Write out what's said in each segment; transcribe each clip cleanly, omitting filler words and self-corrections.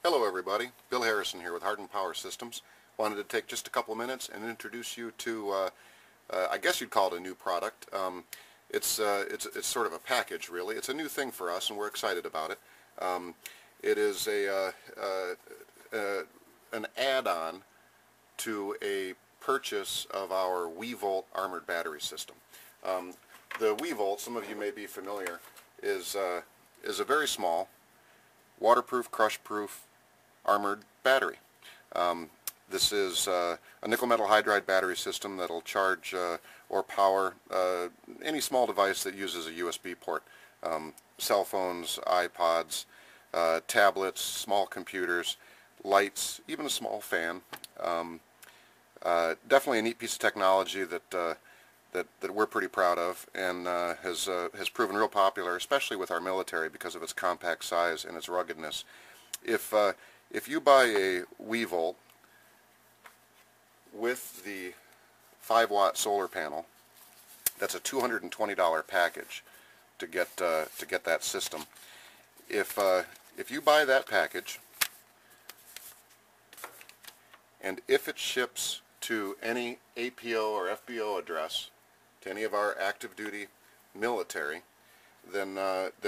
Hello everybody, Bill Harrison here with Hardin Power Systems. Wanted to take just a couple minutes and introduce you to, I guess you'd call it a new product. It's sort of a package really. It's a new thing for us and we're excited about it. It is an add-on to a purchase of our WeVolt armored battery system. The WeVolt, some of you may be familiar, is a very small, waterproof, crush-proof, armored battery. This is a nickel metal hydride battery system that will charge or power any small device that uses a USB port. Cell phones, iPods, tablets, small computers, lights, even a small fan. Definitely a neat piece of technology that we're pretty proud of, and has proven real popular, especially with our military, because of its compact size and its ruggedness. If you buy a WeVolt with the 5-watt solar panel, that's a $220 package to get that system. If you buy that package, and if it ships to any APO or FBO address, to any of our active duty military, then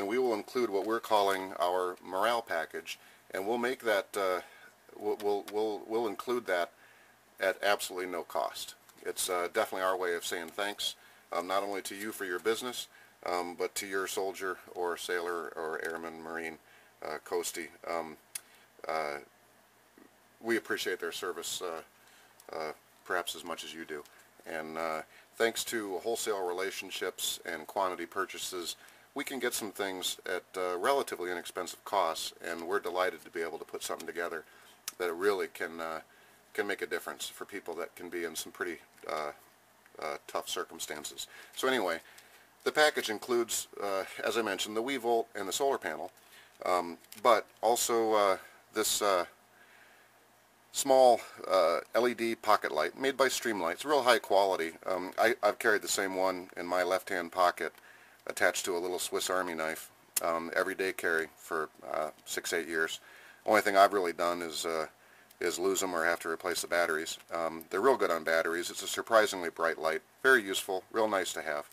we will include what we're calling our morale package, and we'll make that we'll include that at absolutely no cost. It's definitely our way of saying thanks, not only to you for your business, but to your soldier or sailor or airman, marine, coastie. We appreciate their service perhaps as much as you do, and thanks to wholesale relationships and quantity purchases, we can get some things at relatively inexpensive costs, and we're delighted to be able to put something together that really can make a difference for people that can be in some pretty tough circumstances. So anyway, the package includes, as I mentioned, the WeVolt and the solar panel, but also this small LED pocket light made by Streamlight. It's real high quality. I've carried the same one in my left-hand pocket, attached to a little Swiss Army knife, everyday carry for 6-8 years. Only thing I've really done is lose them or have to replace the batteries. They're real good on batteries. It's a surprisingly bright light, very useful, real nice to have.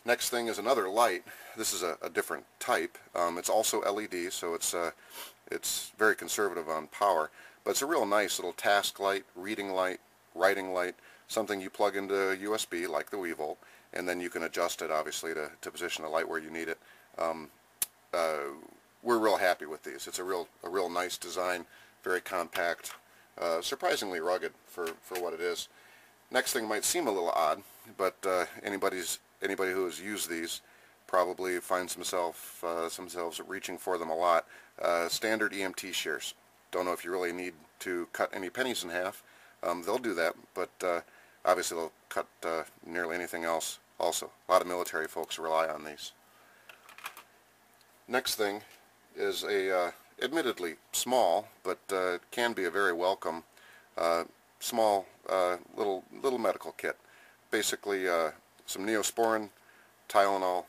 Next thing is another light. This is a different type. It's also LED, so it's very conservative on power, but it's a real nice little task light, reading light, writing light, something you plug into USB like the WeVolt, and then you can adjust it obviously to position the light where you need it. We're real happy with these. It's a real nice design, very compact, surprisingly rugged for what it is. Next thing might seem a little odd, but anybody who has used these probably finds themselves reaching for them a lot. Standard EMT shears. Don't know if you really need to cut any pennies in half. They'll do that, but obviously they'll cut nearly anything else also. A lot of military folks rely on these. Next thing is a admittedly small, but can be a very welcome small little medical kit. Basically some Neosporin, Tylenol,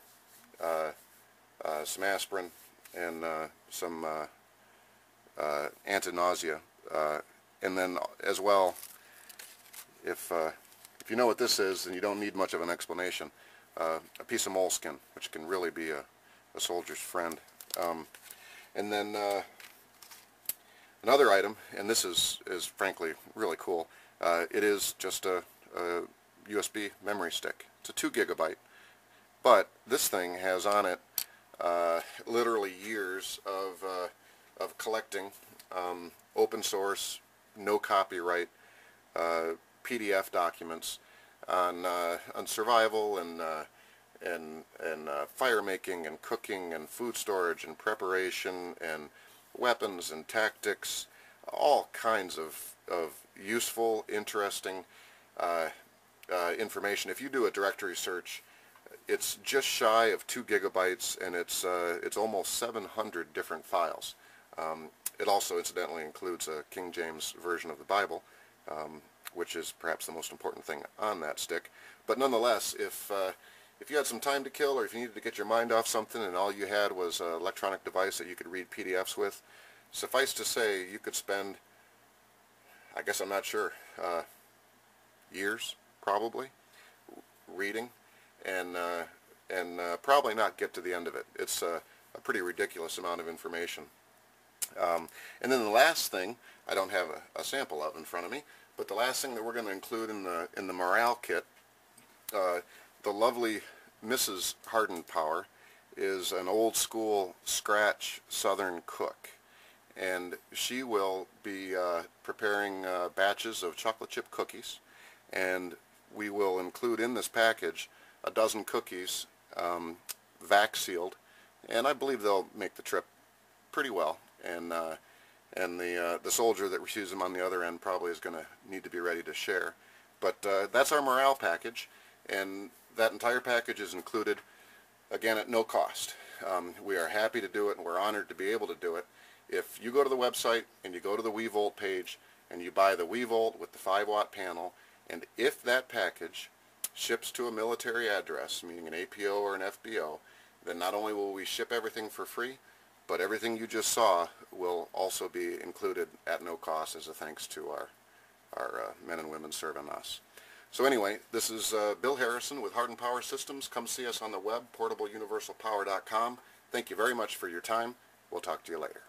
some aspirin, and some anti-nausea, and then as well, if you know what this is, then you don't need much of an explanation. A piece of moleskin, which can really be a soldier's friend. And then another item, and this is frankly really cool. It is just a USB memory stick. It's a 2 gigabyte, but this thing has on it literally years of collecting open source, no copyright PDF documents on survival and fire making and cooking and food storage and preparation and weapons and tactics, all kinds of useful, interesting information. If you do a directory search, it's just shy of 2 gigabytes, and it's almost 700 different files. It also incidentally includes a King James version of the Bible, which is perhaps the most important thing on that stick. But nonetheless, if if you had some time to kill, or if you needed to get your mind off something and all you had was an electronic device that you could read PDFs with, suffice to say you could spend, I guess I'm not sure, years probably reading and probably not get to the end of it. It's a pretty ridiculous amount of information. And then the last thing, I don't have a sample of in front of me, but the last thing that we're going to include in the morale kit, the lovely Mrs. Hardened Power is an old school scratch Southern cook, and she will be preparing batches of chocolate chip cookies, and we will include in this package a dozen cookies, vac sealed, and I believe they'll make the trip pretty well, and the soldier that receives them on the other end probably is going to need to be ready to share. But that's our morale package, and that entire package is included, again, at no cost. We are happy to do it, and we're honored to be able to do it. If you go to the website and you go to the WeVolt page and you buy the WeVolt with the 5-watt panel, and if that package ships to a military address, meaning an APO or an FBO, then not only will we ship everything for free, but everything you just saw will also be included at no cost as a thanks to our men and women serving us. So anyway, this is Bill Harrison with Hardened Power Systems. Come see us on the web, portableuniversalpower.com. Thank you very much for your time. We'll talk to you later.